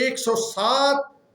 107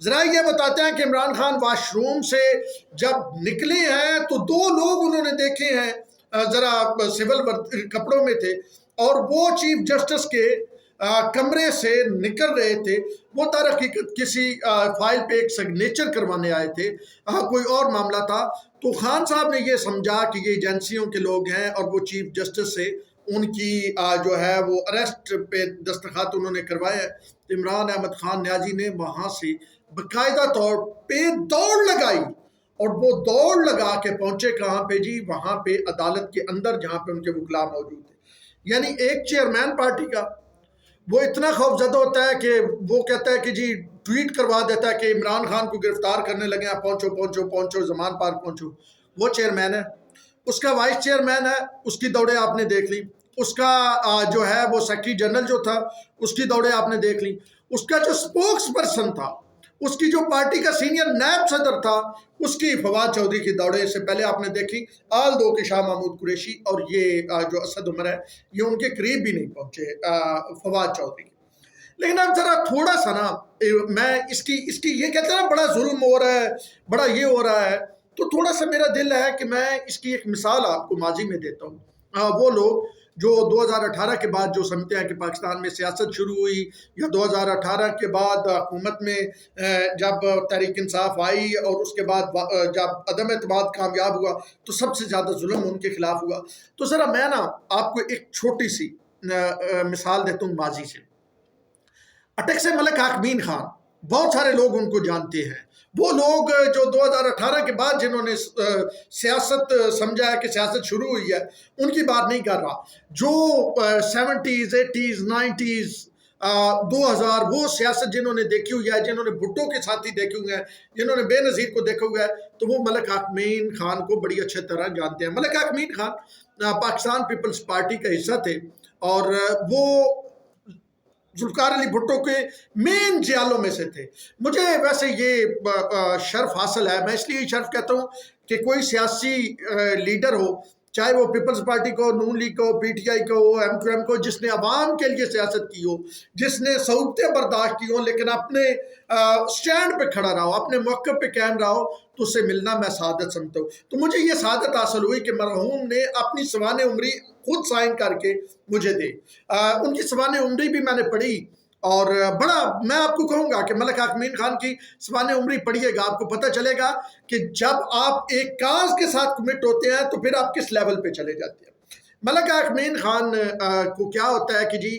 ذرائع یہ بتاتے ہیں کہ عمران خان واش روم سے جب نکلے ہیں تو دو لوگ انہوں نے دیکھے ہیں ذرا سول کپڑوں میں تھے، اور وہ چیف جسٹس کے کمرے سے نکل رہے تھے. وہ در حقیقت کسی فائل پہ ایک سگنیچر کروانے آئے تھے، کوئی اور معاملہ تھا. تو خان صاحب نے یہ سمجھا کہ یہ ایجنسیوں کے لوگ ہیں اور وہ چیف جسٹس سے ان کی جو ہے وہ اریسٹ پہ دستخط انہوں نے کروائے. عمران احمد خان نیازی نے وہاں سے باقاعدہ طور پہ دوڑ لگائی، اور وہ دوڑ لگا کے پہنچے کہاں پہ جی؟ وہاں پہ عدالت کے اندر جہاں پہ ان کے وکلاء موجود تھے. یعنی ایک چیئرمین پارٹی کا وہ اتنا خوفزدہ ہوتا ہے کہ وہ کہتا ہے کہ جی ٹویٹ کروا دیتا ہے کہ عمران خان کو گرفتار کرنے لگے ہیں، پہنچو پہنچو پہنچو، زمان پارک پہنچو. وہ چیئرمین ہے، اس کا وائس چیئرمین ہے، اس کی دوڑیں آپ نے دیکھ لی. اس کا جو ہے وہ سیکرٹری جنرل جو تھا اس کی دوڑیں آپ نے دیکھ لی. اس کا جو سپوکس پرسن تھا، اس کی جو پارٹی کا سینئر نیب صدر تھا، اس کی فواد چودھری کی دوڑیں سے پہلے آپ نے دیکھی. آل دو کہ شاہ محمود قریشی اور یہ جو اسد عمر ہے یہ ان کے قریب بھی نہیں پہنچے فواد چودھری کی. لیکن اب ذرا تھوڑا سا نا میں اس کی یہ کہتے ہیں نا بڑا ظلم ہو رہا ہے، بڑا یہ ہو رہا ہے، تو تھوڑا سا میرا دل ہے کہ میں اس کی ایک مثال آپ کو ماضی میں دیتا ہوں. وہ لوگ جو 2018 کے بعد جو سمجھتے ہیں کہ پاکستان میں سیاست شروع ہوئی، یا 2018 کے بعد حکومت میں جب تحریک انصاف آئی اور اس کے بعد جب عدم اعتماد کامیاب ہوا تو سب سے زیادہ ظلم ان کے خلاف ہوا. تو ذرا میں نا آپ کو ایک چھوٹی سی مثال دیتا ہوں ماضی سے. اٹک سے ملک حاکمین خان، بہت سارے لوگ ان کو جانتے ہیں. وہ لوگ جو 2018 کے بعد جنہوں نے سیاست سمجھا ہے کہ سیاست شروع ہوئی ہے، ان کی بات نہیں کر رہا. جو 70s 80s 90s 2000 وہ سیاست جنہوں نے دیکھی ہوئی ہے، جنہوں نے بھٹو کے ساتھی دیکھے ہوئے ہیں، جنہوں نے بے نظیر کو دیکھا ہوا ہے، تو وہ ملک حاکمین خان کو بڑی اچھے طرح جانتے ہیں. ملک حاکمین خان پاکستان پیپلز پارٹی کا حصہ تھے، اور وہ ذوالفقار علی بھٹو کے مین جیالوں میں سے تھے. مجھے ویسے یہ شرف حاصل ہے، میں اس لیے شرف کہتا ہوں کہ کوئی سیاسی لیڈر ہو، چاہے وہ پیپلز پارٹی کو، نون لیگ کو، پی ٹی آئی کو، ایم کیو ایم کو، جس نے عوام کے لیے سیاست کی ہو، جس نے صعوبتیں برداشت کی ہوں لیکن اپنے سٹینڈ پہ کھڑا رہا ہو، اپنے موقع پہ قائم رہا ہو، تو اس سے ملنا میں سعادت سمجھتا ہوں. تو مجھے یہ سعادت حاصل ہوئی کہ مرحوم نے اپنی سوانح عمری خود سائن کر کے مجھے دے. ان کی سوانح عمری بھی میں نے پڑھی، اور بڑا میں آپ کو کہوں گا کہ ملک حاکمین خان کی سوانح عمری پڑھیے گا، آپ کو پتہ چلے گا کہ جب آپ ایک کاز کے ساتھ کمٹ ہوتے ہیں تو پھر آپ کس لیول پہ چلے جاتے ہیں. ملک حاکمین خان کو کیا ہوتا ہے کہ جی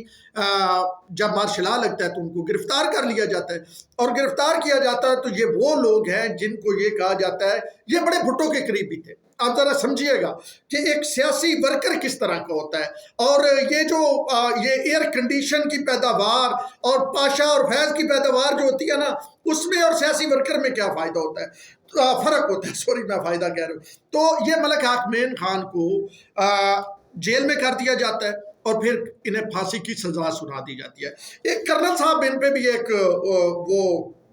جب مارشل لا لگتا ہے تو ان کو گرفتار کر لیا جاتا ہے، اور گرفتار کیا جاتا ہے تو یہ وہ لوگ ہیں جن کو یہ کہا جاتا ہے، یہ بڑے بھٹو کے قریب بھی تھے. آپ ذرا سمجھیے گا کہ ایک سیاسی ورکر کس طرح کا ہوتا ہے، اور یہ جو یہ ایئر کنڈیشن کی پیداوار اور پاشا اور فیض کی پیداوار جو ہوتی ہے نا، اس میں اور سیاسی ورکر میں کیا فائدہ ہوتا ہے، فرق ہوتا ہے. سوری میں فائدہ کہہ رہا ہوں. تو یہ ملک حاکمین خان کو جیل میں کر دیا جاتا ہے، اور پھر انہیں پھانسی کی سزا سنا دی جاتی ہے. ایک کرنل صاحب ان پہ بھی ایک وہ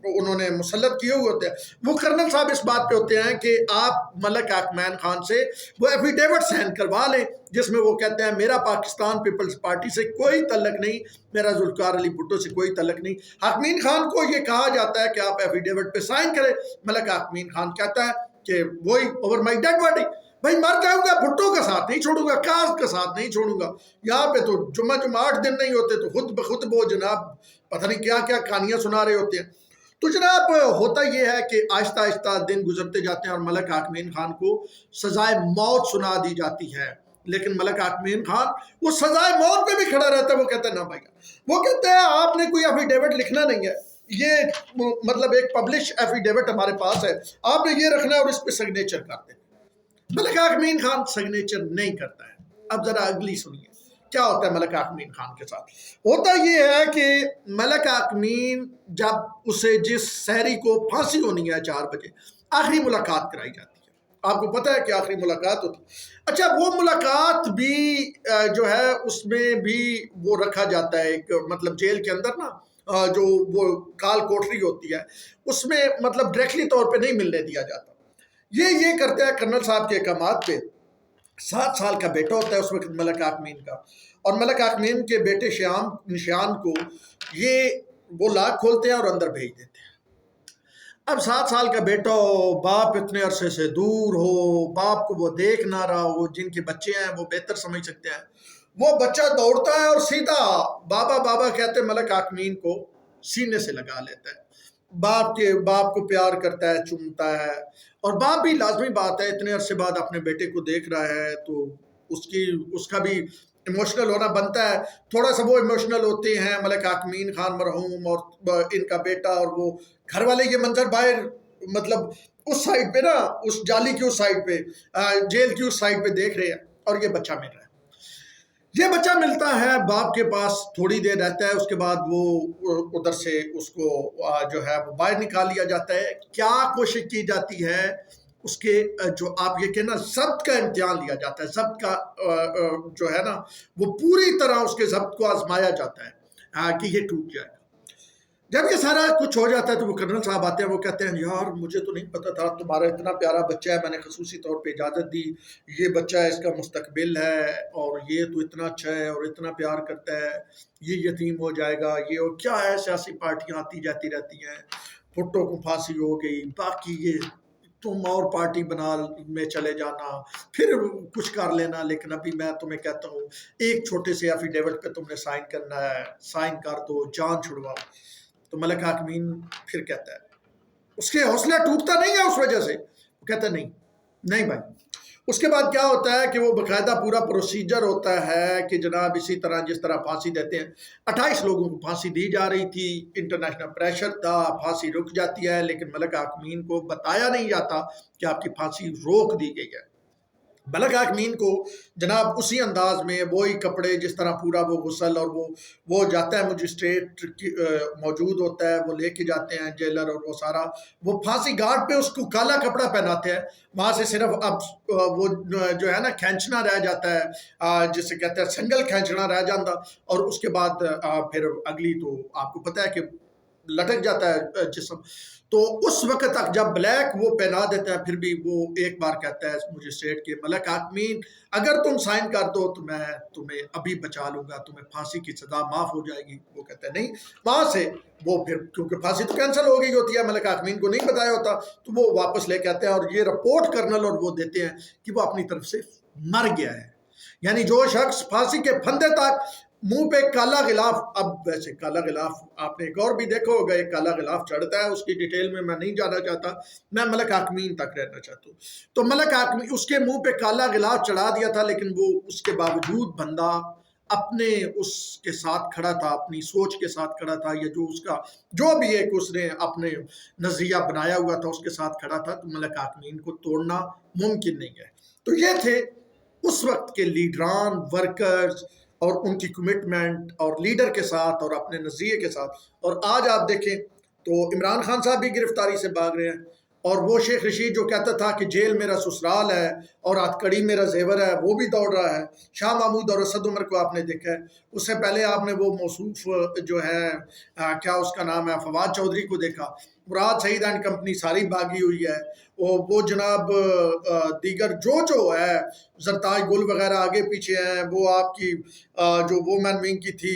انہوں نے مسلط کیے ہوئے ہوتے ہیں. وہ کرنل صاحب اس بات پہ ہوتے ہیں کہ آپ ملک حاکمین خان سے وہ ایفیڈیوٹ سائن کروا لیں جس میں وہ کہتے ہیں میرا پاکستان پیپلز پارٹی سے کوئی تعلق نہیں، میرا ذوالفقار علی بھٹو سے کوئی تعلق نہیں. حاکمین خان کو یہ کہا جاتا ہے کہ آپ ایفیڈیوٹ پہ سائن کریں. ملک حاکمین خان کہتا ہے کہ وہی اوور مائی ڈیڈ باڈی، بھائی مر جاؤں گا، بھٹو کا ساتھ نہیں چھوڑوں گا، کاز کا ساتھ نہیں چھوڑوں گا. یہاں پہ تو جمعہ 8 دن نہیں ہوتے تو خود بخود وہ جناب پتہ نہیں کیا کیا کہانیاں سنا رہے ہوتے ہیں. تو جناب ہوتا یہ ہے کہ آہستہ آہستہ دن گزرتے جاتے ہیں اور ملک حاکمین خان کو سزائے موت سنا دی جاتی ہے. لیکن ملک حاکمین خان وہ سزائے موت پہ بھی کھڑا رہتا ہے. وہ کہتا ہے نا بھائی، وہ کہتے ہیں آپ نے کوئی ایفیڈیوٹ لکھنا نہیں ہے، یہ مطلب ایک پبلش ایفیڈیوٹ ہمارے پاس ہے، آپ نے یہ رکھنا ہے اور اس پہ سگنیچر کرتے ہیں. ملک حاکمین خان سگنیچر نہیں کرتا ہے. اب ذرا اگلی سنیے کیا ہوتا ہے ملک حاکمین خان کے ساتھ. ہوتا یہ ہے کہ ملک حاکمین جب اسے جس سحری کو پھانسی ہونی ہے 4 بجے، آخری ملاقات کرائی جاتی ہے. آپ کو پتہ ہے کہ آخری ملاقات ہوتی ہے. اچھا وہ ملاقات بھی جو ہے اس میں بھی وہ رکھا جاتا ہے ایک مطلب جیل کے اندر نا جو وہ کال کوٹری ہوتی ہے اس میں مطلب ڈائریکٹلی طور پہ نہیں ملنے دیا جاتا. یہ کرتے ہیں کرنل صاحب کے احکامات پہ. 7 سال کا بیٹا ہوتا ہے اس وقت ملک حاکمین کا، اور ملک حاکمین کے بیٹے شیان کو یہ وہ لاک کھولتے ہیں اور اندر بھیج دیتے ہیں. اب 7 سال کا بیٹا ہو، باپ اتنے عرصے سے دور ہو، باپ کو وہ دیکھ نہ رہا ہو، جن کے بچے ہیں وہ بہتر سمجھ سکتے ہیں، وہ بچہ دوڑتا ہے اور سیدھا بابا بابا کہتے ملک آکمین کو سینے سے لگا لیتا ہے، باپ کو پیار کرتا ہے، چومتا ہے، اور باپ بھی لازمی بات ہے اتنے عرصے بعد اپنے بیٹے کو دیکھ رہا ہے تو اس کا بھی ایموشنل ہونا بنتا ہے۔ تھوڑا سا وہ ایموشنل ہوتے ہیں ملک آکمین خان مرحوم اور ان کا بیٹا، اور وہ گھر والے یہ منظر باہر مطلب اس سائڈ پہ نا، اس جالی کی اس سائڈ پہ، جیل کی اس سائڈ پہ دیکھ رہے ہیں، اور یہ بچہ مل رہا ہے۔ یہ بچہ ملتا ہے باپ کے پاس، تھوڑی دیر رہتا ہے، اس کے بعد وہ ادھر سے اس کو جو ہے وہ باہر نکال لیا جاتا ہے۔ کیا کوشش کی جاتی ہے اس کے جو آپ یہ کہنا ضبط کا امتحان لیا جاتا ہے، ضبط کا جو ہے نا وہ پوری طرح اس کے ضبط کو آزمایا جاتا ہے کہ یہ ٹوٹ جائے۔ جب یہ سارا کچھ ہو جاتا ہے تو وہ کرنل صاحب آتے ہیں، وہ کہتے ہیں یار مجھے تو نہیں پتا تھا تمہارا اتنا پیارا بچہ ہے، میں نے خصوصی طور پہ اجازت دی، یہ بچہ ہے، اس کا مستقبل ہے، اور یہ تو اتنا اچھا ہے اور اتنا پیار کرتا ہے، یہ یتیم ہو جائے گا، یہ اور کیا ہے، سیاسی پارٹیاں آتی جاتی رہتی ہیں، بھٹو کو پھانسی ہو گئی، باقی یہ تم اور پارٹی بنا میں چلے جانا، پھر کچھ کر لینا، لیکن ابھی میں تمہیں کہتا ہوں ایک چھوٹے سے ایفیڈیوٹ پہ تم نے سائن کرنا ہے، سائن کر دو، جان چھڑواؤ۔ تو ملک حاکمین پھر کہتا ہے، اس کے حوصلہ ٹوٹتا نہیں ہے اس وجہ سے، وہ کہتا ہے نہیں بھائی۔ اس کے بعد کیا ہوتا ہے کہ وہ باقاعدہ پورا پروسیجر ہوتا ہے کہ جناب اسی طرح جس طرح پھانسی دیتے ہیں، 28 لوگوں کو پھانسی دی جا رہی تھی، انٹرنیشنل پریشر تھا، پھانسی رک جاتی ہے، لیکن ملک حاکمین کو بتایا نہیں جاتا کہ آپ کی پھانسی روک دی گئی ہے۔ ملک حاکمین کو جناب اسی انداز میں وہی کپڑے، جس طرح پورا وہ غسل، اور وہ جاتا ہے مجسٹریٹ موجود ہوتا ہے، وہ لے کے جاتے ہیں جیلر، اور وہ سارا وہ پھانسی گارڈ پہ اس کو کالا کپڑا پہناتے ہیں، وہاں سے صرف اب وہ جو ہے نا کھینچنا رہ جاتا ہے، جسے کہتے ہیں سنگل کھینچنا رہ جاتا، اور اس کے بعد پھر اگلی تو آپ کو پتہ ہے کہ لٹک جاتا ہے جسم۔ تو اس وقت تک جب بلیک وہ پہنا دیتا ہے، پھر بھی وہ ایک بار کہتا ہے مجھے اسٹیٹ کے ملک حاکمین اگر تم سائن کر دو تو میں تمہیں ابھی بچا لوں گا، تمہیں پھانسی کی سزا معاف ہو جائے گی۔ وہ کہتا ہے نہیں، وہاں سے وہ پھر کیونکہ پھانسی تو کینسل ہو گئی ہوتی ہے، ملک حاکمین کو نہیں بتایا ہوتا، تو وہ واپس لے کے آتے ہیں، اور یہ رپورٹ کرنل اور وہ دیتے ہیں کہ وہ اپنی طرف سے مر گیا ہے۔ یعنی جو شخص پھانسی کے پھندے تک منہ پہ کالا غلاف، اب ویسے کالا غلاف آپ نے ایک اور بھی دیکھا ہوگا، ایک کالا غلاف چڑھتا ہے، اس کی ڈیٹیل میں نہیں جانا چاہتا، میں ملک حاکمین تک رہنا چاہتا ہوں۔ تو ملک حاکمین اس کے منہ پہ کالا غلاف چڑھا دیا تھا، لیکن وہ اس کے باوجود بندہ اپنے اس کے ساتھ کھڑا تھا، اپنی سوچ کے ساتھ کھڑا تھا، یا جو اس کا جو بھی ایک اس نے اپنے نظریہ بنایا ہوا تھا اس کے ساتھ کھڑا تھا، تو ملک حاکمین کو توڑنا ممکن نہیں ہے۔ تو یہ تھے اس وقت کے لیڈران، ورکرز، اور ان کی کمٹمنٹ اور لیڈر کے ساتھ اور اپنے نظریے کے ساتھ۔ اور آج آپ دیکھیں تو عمران خان صاحب بھی گرفتاری سے بھاگ رہے ہیں، اور وہ شیخ رشید جو کہتا تھا کہ جیل میرا سسرال ہے اور ہتھکڑی میرا زیور ہے، وہ بھی دوڑ رہا ہے۔ شاہ محمود اور اسد عمر کو آپ نے دیکھا ہے، اس سے پہلے آپ نے وہ موصوف جو ہے کیا اس کا نام ہے، فواد چودھری کو دیکھا، مراد سعید اینڈ کمپنی ساری بھاگی ہوئی ہے، وہ جناب دیگر جو ہے زرتاج گل وغیرہ آگے پیچھے ہیں، وہ آپ کی جو وومن ونگ کی تھی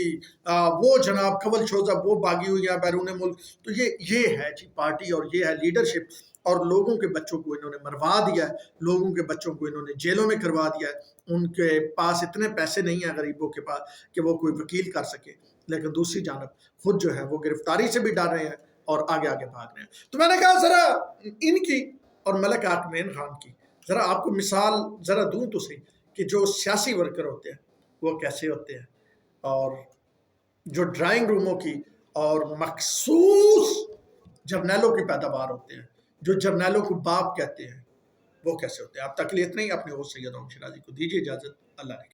وہ جناب کول شوزہ وہ بھاگی ہوئی ہیں بیرون ملک۔ تو یہ ہے جی پارٹی، اور یہ ہے لیڈرشپ، اور لوگوں کے بچوں کو انہوں نے مروا دیا ہے، لوگوں کے بچوں کو انہوں نے جیلوں میں کروا دیا ہے۔ ان کے پاس اتنے پیسے نہیں ہیں غریبوں کے پاس کہ وہ کوئی وکیل کر سکے، لیکن دوسری جانب خود جو ہے وہ گرفتاری سے بھی ڈر رہے ہیں اور آگے بھاگ رہے ہیں۔ تو میں نے کہا ذرا ان کی اور ملک حاکمین خان کی ذرا آپ کو مثال ذرا دوں تو صحیح، کہ جو سیاسی ورکر ہوتے ہیں وہ کیسے ہوتے ہیں، اور جو ڈرائنگ روموں کی اور مخصوص جرنیلوں کی پیداوار ہوتے ہیں، جو جرنیلوں کو باپ کہتے ہیں، وہ کیسے ہوتے ہیں۔ اب تک کے لیے اتنا ہی، اپنے ہوسٹ سید احمد شیرازی کو دیجیے اجازت، اللہ نے